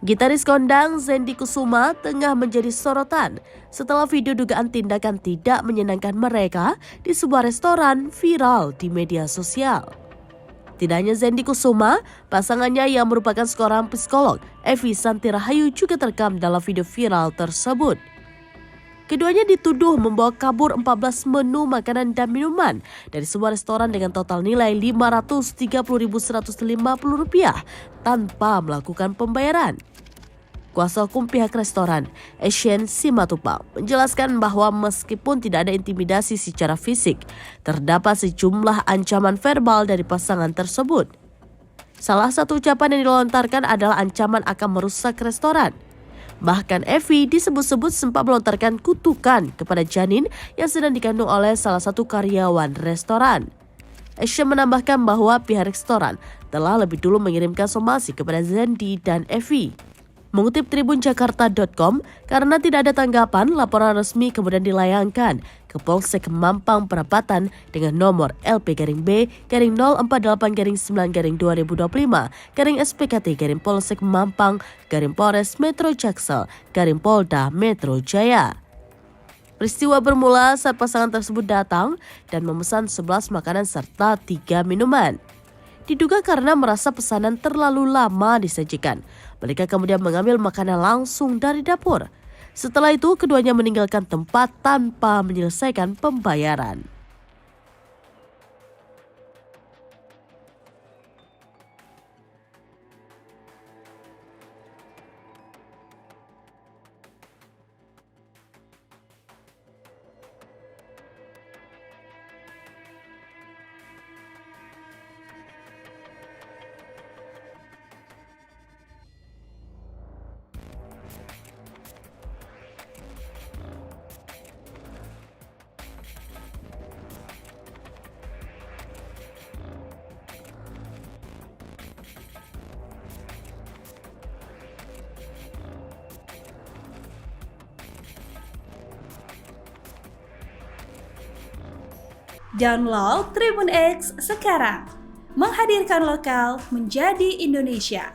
Gitaris kondang Zendy Kusuma tengah menjadi sorotan setelah video dugaan tindakan tidak menyenangkan mereka di sebuah restoran viral di media sosial. Tidak hanya Zendy Kusuma, pasangannya yang merupakan seorang psikolog, Evi Santi Rahayu juga terekam dalam video viral tersebut. Keduanya dituduh membawa kabur 14 menu makanan dan minuman dari sebuah restoran dengan total nilai Rp530.150 tanpa melakukan pembayaran. Kuasa hukum pihak restoran, Asian Simatupang, menjelaskan bahwa meskipun tidak ada intimidasi secara fisik, terdapat sejumlah ancaman verbal dari pasangan tersebut. Salah satu ucapan yang dilontarkan adalah ancaman akan merusak restoran. Bahkan Evi disebut-sebut sempat melontarkan kutukan kepada janin yang sedang dikandung oleh salah satu karyawan restoran. Asian menambahkan bahwa pihak restoran telah lebih dulu mengirimkan somasi kepada Zendy dan Evi. Mengutip tribunjakarta.com, karena tidak ada tanggapan, laporan resmi kemudian dilayangkan ke Polsek Mampang Perapatan dengan nomor LP-B-048-9-2025-SPKT-Polsek Mampang Polres Metro Jaksel Polda Metro Jaya. Peristiwa bermula saat pasangan tersebut datang dan memesan 11 makanan serta 3 minuman. Diduga karena merasa pesanan terlalu lama disajikan, mereka kemudian mengambil makanan langsung dari dapur. Setelah itu, keduanya meninggalkan tempat tanpa menyelesaikan pembayaran. Download Tribun X sekarang, menghadirkan lokal menjadi Indonesia.